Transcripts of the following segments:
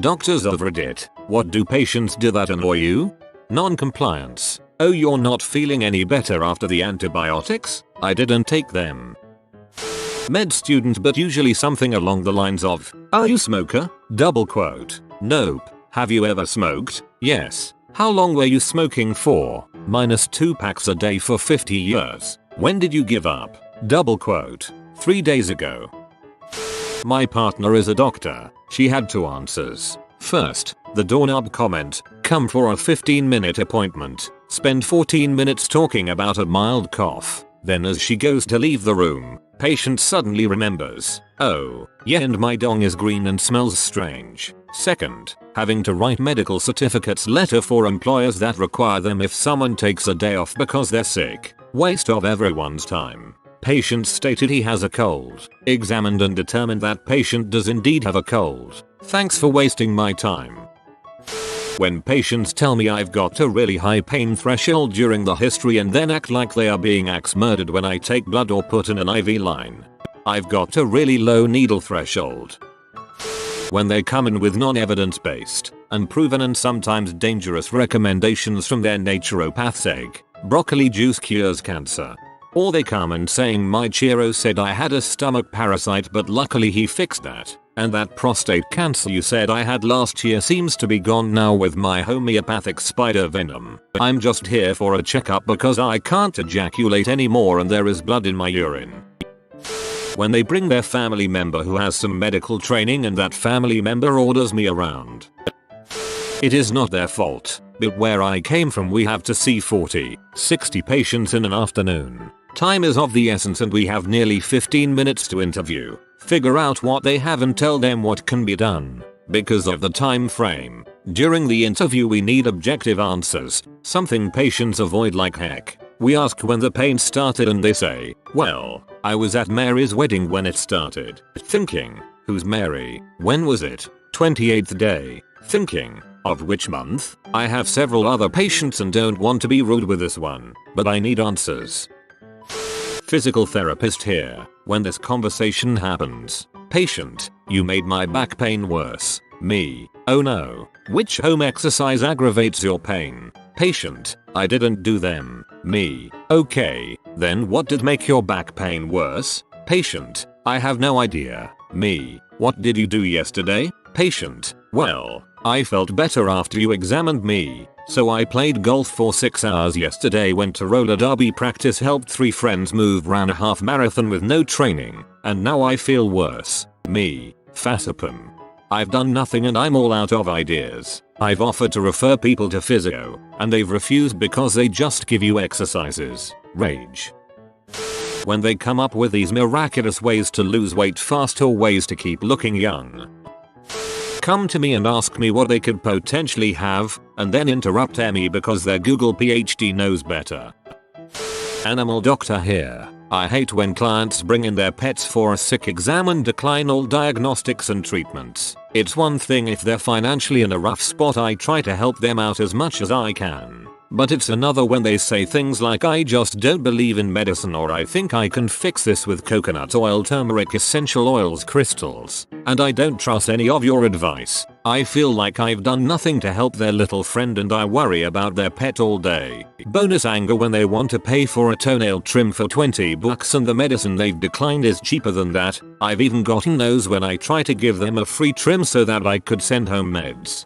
Doctors of Reddit, what do patients do that annoy you? Non-compliance. Oh, you're not feeling any better after the antibiotics? I didn't take them. Med student, but usually something along the lines of, are you smoker? Double quote. Nope. Have you ever smoked? Yes. How long were you smoking for? -2 packs a day for 50 years. When did you give up? Double quote. 3 days ago. My partner is a doctor. She had 2 answers. First, the doorknob comment, come for a 15-minute appointment, spend 14 minutes talking about a mild cough. Then as she goes to leave the room, patient suddenly remembers, oh, yeah, and my dong is green and smells strange. Second, having to write medical certificates letter for employers that require them if someone takes a day off because they're sick. Waste of everyone's time. Patient stated he has a cold. Examined and determined that patient does indeed have a cold. Thanks for wasting my time. When patients tell me I've got a really high pain threshold during the history and then act like they are being axe murdered when I take blood or put in an IV line. I've got a really low needle threshold. When they come in with non-evidence based, unproven and sometimes dangerous recommendations from their naturopath's egg, broccoli juice cures cancer. Or they come in saying my chiro said I had a stomach parasite but luckily he fixed that. And that prostate cancer you said I had last year seems to be gone now with my homeopathic spider venom. I'm just here for a checkup because I can't ejaculate anymore and there is blood in my urine. When they bring their family member who has some medical training and that family member orders me around. It is not their fault, but where I came from we have to see 40, 60 patients in an afternoon. Time is of the essence and we have nearly 15 minutes to interview, figure out what they have and tell them what can be done. Because of the time frame, during the interview we need objective answers, something patients avoid like heck. We ask when the pain started and they say, well, I was at Mary's wedding when it started. Thinking, who's Mary? When was it? 28th day. Thinking, of which month? I have several other patients and don't want to be rude with this one, but I need answers. Physical therapist here. When this conversation happens. Patient, you made my back pain worse. Me, oh no. Which home exercise aggravates your pain? Patient, I didn't do them. Me, okay, then what did make your back pain worse? Patient, I have no idea. Me, what did you do yesterday? Patient, well, I felt better after you examined me. So I played golf for 6 hours yesterday, went to roller derby practice, helped 3 friends move, ran a half marathon with no training, and now I feel worse. Me, Fasipum. I've done nothing and I'm all out of ideas. I've offered to refer people to physio, and they've refused because they just give you exercises. Rage. When they come up with these miraculous ways to lose weight fast or ways to keep looking young. Come to me and ask me what they could potentially have, and then interrupt me because their Google PhD knows better. Animal doctor here. I hate when clients bring in their pets for a sick exam and decline all diagnostics and treatments. It's one thing if they're financially in a rough spot, I try to help them out as much as I can. But it's another when they say things like I just don't believe in medicine or I think I can fix this with coconut oil, turmeric, essential oils, crystals, and I don't trust any of your advice. I feel like I've done nothing to help their little friend and I worry about their pet all day. Bonus anger when they want to pay for a toenail trim for $20 and the medicine they've declined is cheaper than that. I've even gotten those when I try to give them a free trim so that I could send home meds.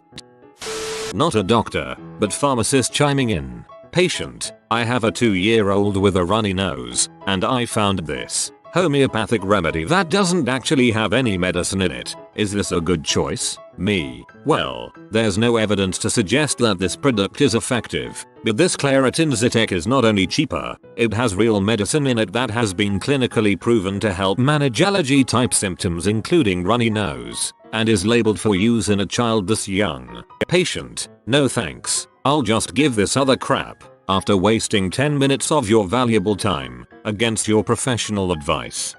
Not a doctor, but pharmacist chiming in. Patient, I have a 2-year-old with a runny nose, and I found this homeopathic remedy that doesn't actually have any medicine in it. Is this a good choice? Me, well, there's no evidence to suggest that this product is effective, but this Claritin Zytec is not only cheaper, it has real medicine in it that has been clinically proven to help manage allergy type symptoms including runny nose, and is labeled for use in a child this young. Patient, no thanks, I'll just give this other crap, after wasting 10 minutes of your valuable time, against your professional advice.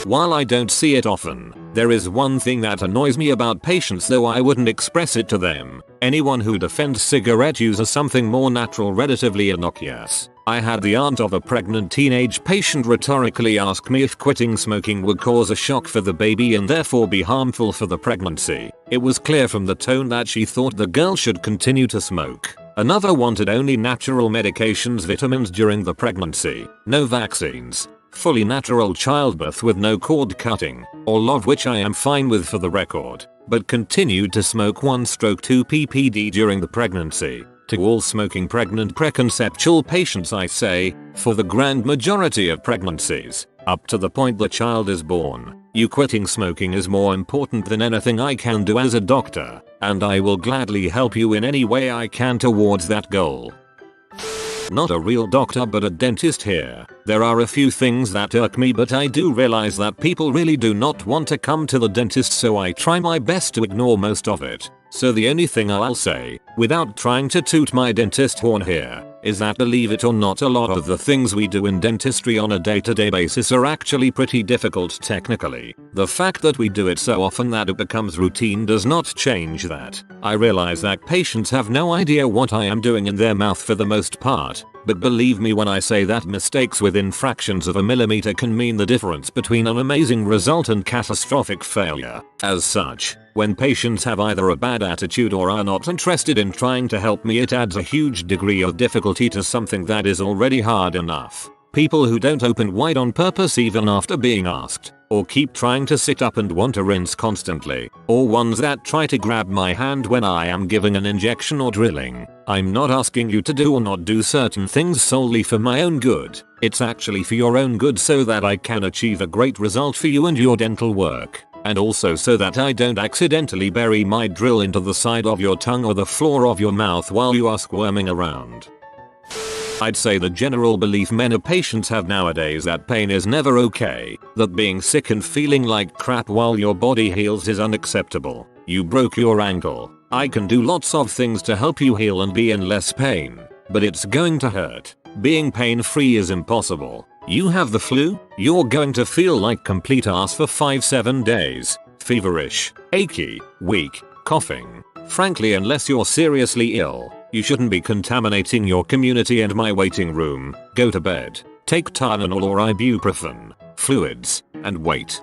While I don't see it often, there is one thing that annoys me about patients, though I wouldn't express it to them. Anyone who defends cigarette use as something more natural, relatively innocuous. I had the aunt of a pregnant teenage patient rhetorically ask me if quitting smoking would cause a shock for the baby and therefore be harmful for the pregnancy. It was clear from the tone that she thought the girl should continue to smoke. Another wanted only natural medications, vitamins during the pregnancy, no vaccines, fully natural childbirth with no cord cutting, all of which I am fine with for the record, but continued to smoke 1/2 ppd during the pregnancy. To all smoking pregnant preconceptual patients I say, for the grand majority of pregnancies, up to the point the child is born, you quitting smoking is more important than anything I can do as a doctor, and I will gladly help you in any way I can towards that goal. Not a real doctor but a dentist here. There are a few things that irk me, but I do realize that people really do not want to come to the dentist, so I try my best to ignore most of it. So the only thing I'll say, without trying to toot my dentist horn here, is that believe it or not, a lot of the things we do in dentistry on a day-to-day basis are actually pretty difficult technically. The fact that we do it so often that it becomes routine does not change that. I realize that patients have no idea what I am doing in their mouth for the most part, but believe me when I say that mistakes within fractions of a millimeter can mean the difference between an amazing result and catastrophic failure. As such, when patients have either a bad attitude or are not interested in trying to help me, it adds a huge degree of difficulty to something that is already hard enough. People who don't open wide on purpose even after being asked, or keep trying to sit up and want to rinse constantly, or ones that try to grab my hand when I am giving an injection or drilling. I'm not asking you to do or not do certain things solely for my own good. It's actually for your own good so that I can achieve a great result for you and your dental work. And also so that I don't accidentally bury my drill into the side of your tongue or the floor of your mouth while you are squirming around. I'd say the general belief many patients have nowadays that pain is never okay, that being sick and feeling like crap while your body heals is unacceptable. You broke your ankle. I can do lots of things to help you heal and be in less pain, but it's going to hurt. Being pain-free is impossible. You have the flu? You're going to feel like complete ass for 5-7 days. Feverish, achy, weak, coughing. Frankly, unless you're seriously ill, you shouldn't be contaminating your community and my waiting room. Go to bed, take Tylenol or ibuprofen, fluids, and wait.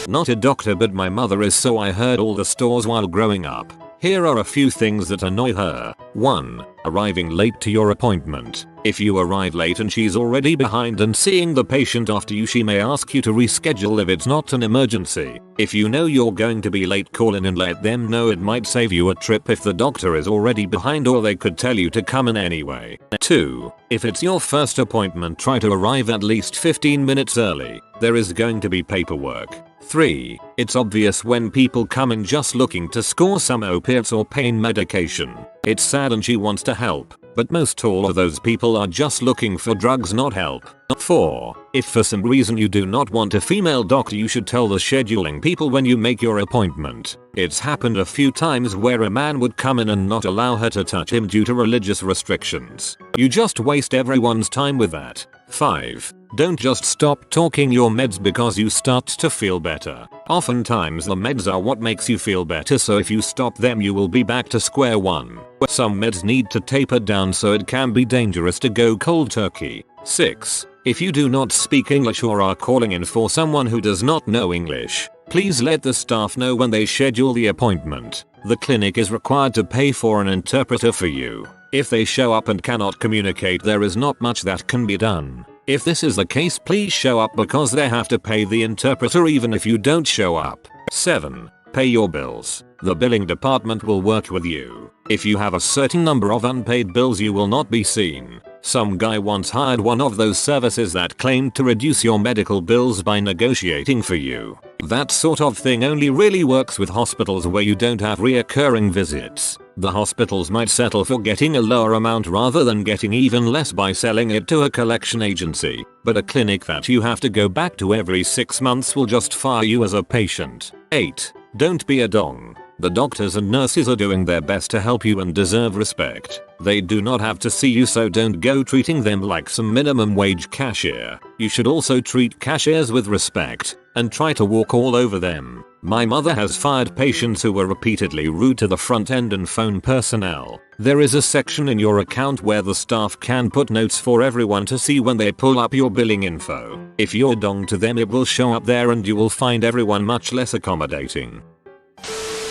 Not a doctor, but my mother is, so I heard all the stores while growing up. Here are a few things that annoy her. 1. Arriving late to your appointment. If you arrive late and she's already behind and seeing the patient after you, she may ask you to reschedule if it's not an emergency. If you know you're going to be late, call in and let them know. It might save you a trip if the doctor is already behind, or they could tell you to come in anyway. 2. If it's your first appointment, try to arrive at least 15 minutes early. There is going to be paperwork. 3. It's obvious when people come in just looking to score some opiates or pain medication. It's sad and she wants to help, but most all of those people are just looking for drugs, not help. 4. If for some reason you do not want a female doctor, you should tell the scheduling people when you make your appointment. It's happened a few times where a man would come in and not allow her to touch him due to religious restrictions. You just waste everyone's time with that. 5. Don't just stop taking your meds because you start to feel better. Oftentimes the meds are what makes you feel better, so if you stop them you will be back to square one. Some meds need to taper down, so it can be dangerous to go cold turkey. 6. If you do not speak English or are calling in for someone who does not know English, please let the staff know when they schedule the appointment. The clinic is required to pay for an interpreter for you. If they show up and cannot communicate, there is not much that can be done. If this is the case, please show up because they have to pay the interpreter even if you don't show up. 7. Pay your bills. The billing department will work with you. If you have a certain number of unpaid bills, you will not be seen. Some guy once hired one of those services that claimed to reduce your medical bills by negotiating for you. That sort of thing only really works with hospitals where you don't have reoccurring visits. The hospitals might settle for getting a lower amount rather than getting even less by selling it to a collection agency, but a clinic that you have to go back to every 6 months will just fire you as a patient. 8. Don't be a dong. The doctors and nurses are doing their best to help you and deserve respect. They do not have to see you, so don't go treating them like some minimum wage cashier. You should also treat cashiers with respect and try to walk all over them. My mother has fired patients who were repeatedly rude to the front end and phone personnel. There is a section in your account where the staff can put notes for everyone to see when they pull up your billing info. If you're dong to them, it will show up there and you will find everyone much less accommodating.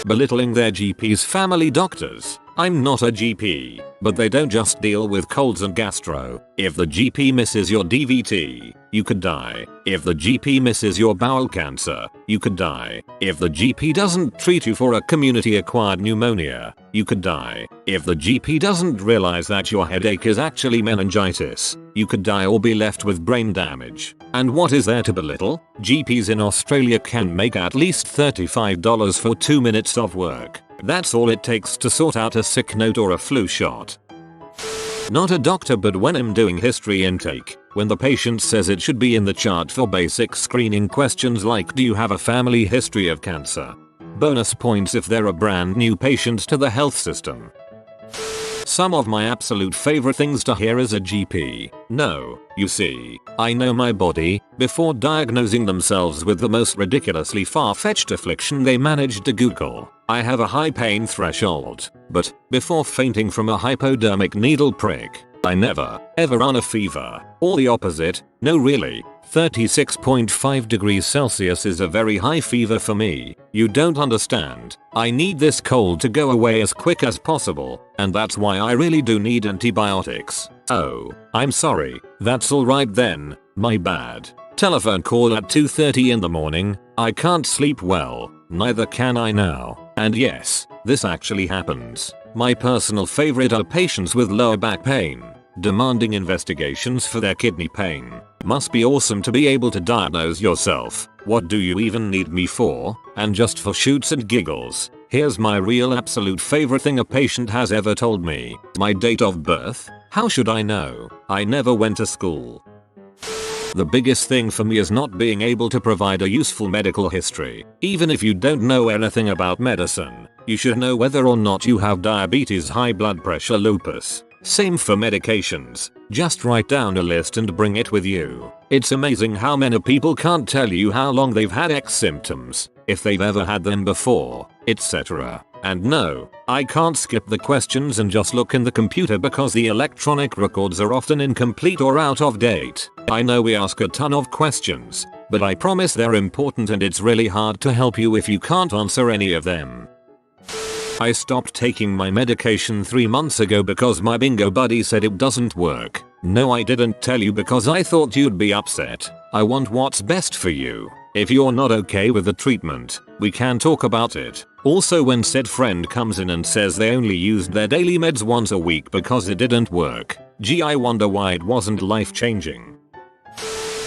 Belittling their GP's family doctors. I'm not a GP, but they don't just deal with colds and gastro. If the GP misses your DVT, you could die. If the GP misses your bowel cancer, you could die. If the GP doesn't treat you for a community-acquired pneumonia, you could die. If the GP doesn't realize that your headache is actually meningitis, you could die or be left with brain damage. And what is there to belittle? GPs in Australia can make at least $35 for 2 minutes of work. That's all it takes to sort out a sick note or a flu shot. Not a doctor, but when I'm doing history intake, when the patient says it should be in the chart for basic screening questions like do you have a family history of cancer? Bonus points if they're a brand new patient to the health system. Some of my absolute favorite things to hear as a GP. No, you see, I know my body, before diagnosing themselves with the most ridiculously far-fetched affliction they managed to Google. I have a high pain threshold, but before fainting from a hypodermic needle prick, I never, ever run a fever. Or the opposite. No, really. 36.5 degrees Celsius is a very high fever for me. You don't understand. I need this cold to go away as quick as possible, and that's why I really do need antibiotics. Oh, I'm sorry. That's alright then. My bad. Telephone call at 2:30 in the morning. I can't sleep well. Neither can I now. And yes, this actually happens. My personal favorite are patients with lower back pain, demanding investigations for their kidney pain. Must be awesome to be able to diagnose yourself. What do you even need me for? And just for shoots and giggles, here's my real absolute favorite thing a patient has ever told me. My date of birth? How should I know? I never went to school. The biggest thing for me is not being able to provide a useful medical history. Even if you don't know anything about medicine, you should know whether or not you have diabetes, high blood pressure, lupus. Same for medications. Just write down a list and bring it with you. It's amazing how many people can't tell you how long they've had X symptoms, if they've ever had them before, etc. And no, I can't skip the questions and just look in the computer because the electronic records are often incomplete or out of date. I know we ask a ton of questions, but I promise they're important and it's really hard to help you if you can't answer any of them. I stopped taking my medication 3 months ago because my bingo buddy said it doesn't work. No, I didn't tell you because I thought you'd be upset. I want what's best for you. If you're not okay with the treatment, we can talk about it. Also, when said friend comes in and says they only used their daily meds once a week because it didn't work, gee, I wonder why it wasn't life-changing.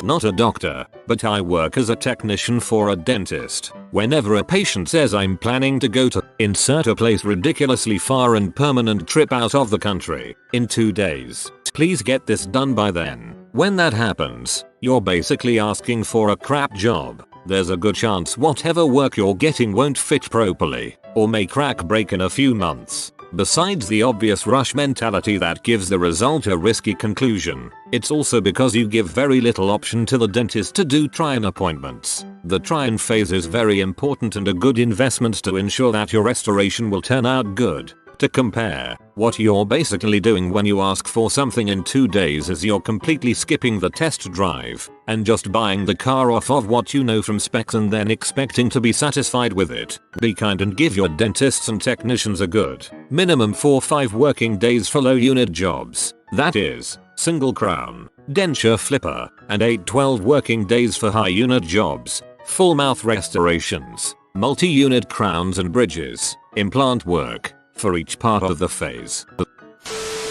Not a doctor, but I work as a technician for a dentist. Whenever a patient says I'm planning to go to insert a place ridiculously far and permanent trip out of the country in 2 days, please get this done by then. When that happens, you're basically asking for a crap job. There's a good chance whatever work you're getting won't fit properly, or may break in a few months. Besides the obvious rush mentality that gives the result a risky conclusion, it's also because you give very little option to the dentist to do try-in appointments. The try-in phase is very important and a good investment to ensure that your restoration will turn out good. To compare, what you're basically doing when you ask for something in 2 days is you're completely skipping the test drive and just buying the car off of what you know from specs and then expecting to be satisfied with it. Be kind and give your dentists and technicians a good minimum 4-5 working days for low unit jobs. That is, single crown, denture flipper, and 8-12 working days for high unit jobs, full mouth restorations, multi-unit crowns and bridges, implant work, for each part of the phase.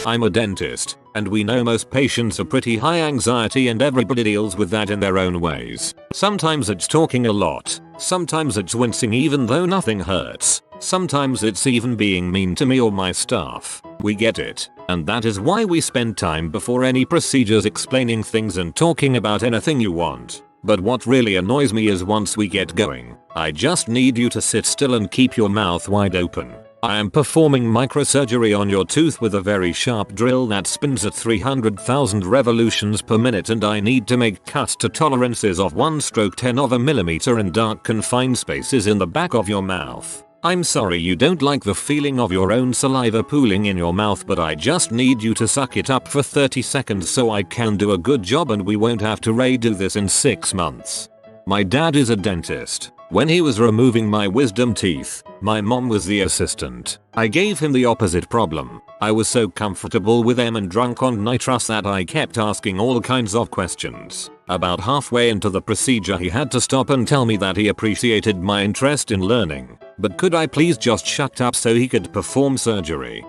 I'm a dentist, and we know most patients are pretty high anxiety and everybody deals with that in their own ways. Sometimes it's talking a lot, sometimes it's wincing even though nothing hurts, sometimes it's even being mean to me or my staff. We get it, and that is why we spend time before any procedures explaining things and talking about anything you want. But what really annoys me is once we get going, I just need you to sit still and keep your mouth wide open. I am performing microsurgery on your tooth with a very sharp drill that spins at 300,000 revolutions per minute, and I need to make cuts to tolerances of 1/10 of a millimeter in dark confined spaces in the back of your mouth. I'm sorry you don't like the feeling of your own saliva pooling in your mouth, but I just need you to suck it up for 30 seconds so I can do a good job and we won't have to redo this in 6 months. My dad is a dentist. When he was removing my wisdom teeth, my mom was the assistant. I gave him the opposite problem. I was so comfortable with them and drunk on nitrous that I kept asking all kinds of questions. About halfway into the procedure he had to stop and tell me that he appreciated my interest in learning, but could I please just shut up so he could perform surgery.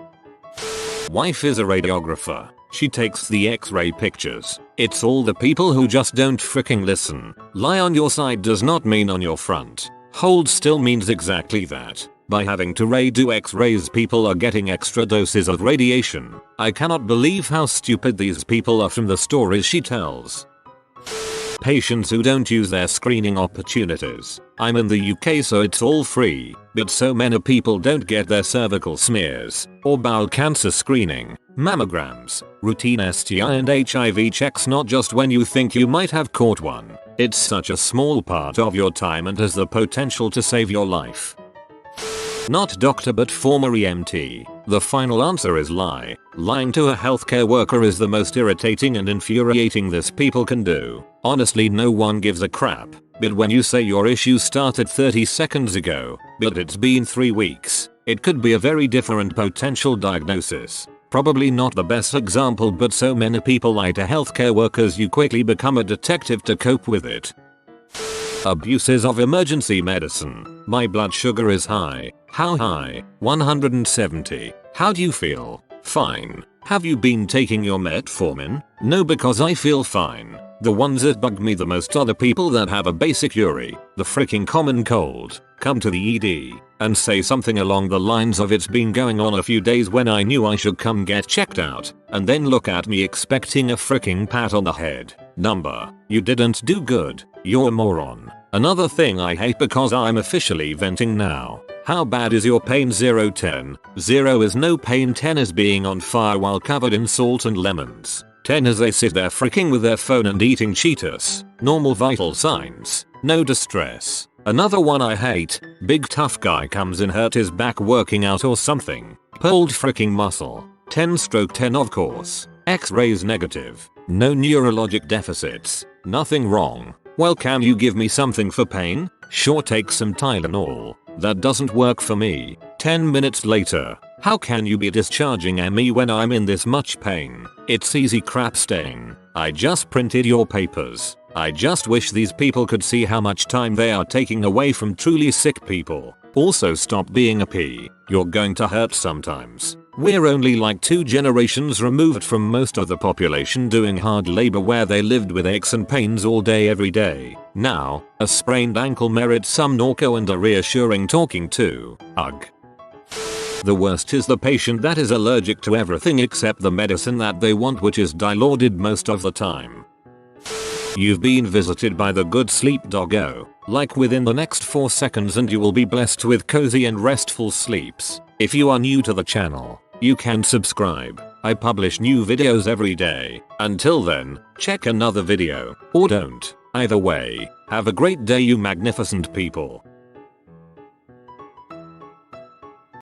Wife is a radiographer. She takes the x-ray pictures. It's all the people who just don't freaking listen. Lie on your side does not mean on your front. Hold still means exactly that. By having to redo x-rays, people are getting extra doses of radiation. I cannot believe how stupid these people are from the stories she tells. Patients who don't use their screening opportunities. I'm in the UK so it's all free, but so many people don't get their cervical smears, or bowel cancer screening, mammograms, routine STI and HIV checks, not just when you think you might have caught one. It's such a small part of your time and has the potential to save your life. Not doctor but former EMT. The final answer is lie. Lying to a healthcare worker is the most irritating and infuriating this people can do. Honestly, no one gives a crap. But when you say your issue started 30 seconds ago, but it's been 3 weeks, it could be a very different potential diagnosis. Probably not the best example, but so many people lie to healthcare workers you quickly become a detective to cope with it. Abuses of emergency medicine. My blood sugar is high. How high? 170. How do you feel? Fine. Have you been taking your metformin? No, because I feel fine. The ones that bug me the most are the people that have a basic URI, the freaking common cold, come to the ED, and say something along the lines of "it's been going on a few days when I knew I should come get checked out," and then look at me expecting a freaking pat on the head. Number, you didn't do good, you're a moron. Another thing I hate, because I'm officially venting now. How bad is your pain? 0-10. 0 is no pain, 10 is being on fire while covered in salt and lemons. 10 as they sit there freaking with their phone and eating Cheetos. Normal vital signs. No distress. Another one I hate. Big tough guy comes in, hurt his back working out or something. Pulled freaking muscle. 10/10 of course. X-rays negative. No neurologic deficits. Nothing wrong. Well, can you give me something for pain? Sure, take some Tylenol. That doesn't work for me. 10 minutes later. How can you be discharging me when I'm in this much pain? It's easy crap staying. I just printed your papers. I just wish these people could see how much time they are taking away from truly sick people. Also, stop being a P. You're going to hurt sometimes. We're only like 2 generations removed from most of the population doing hard labor where they lived with aches and pains all day every day. Now, a sprained ankle merits some Norco and a reassuring talking to. Ugh. The worst is the patient that is allergic to everything except the medicine that they want, which is dilaudid most of the time. You've been visited by the good sleep doggo. Like within the next 4 seconds and you will be blessed with cozy and restful sleeps. If you are new to the channel, you can subscribe. I publish new videos every day. Until then, check another video, or don't. Either way, have a great day, you magnificent people.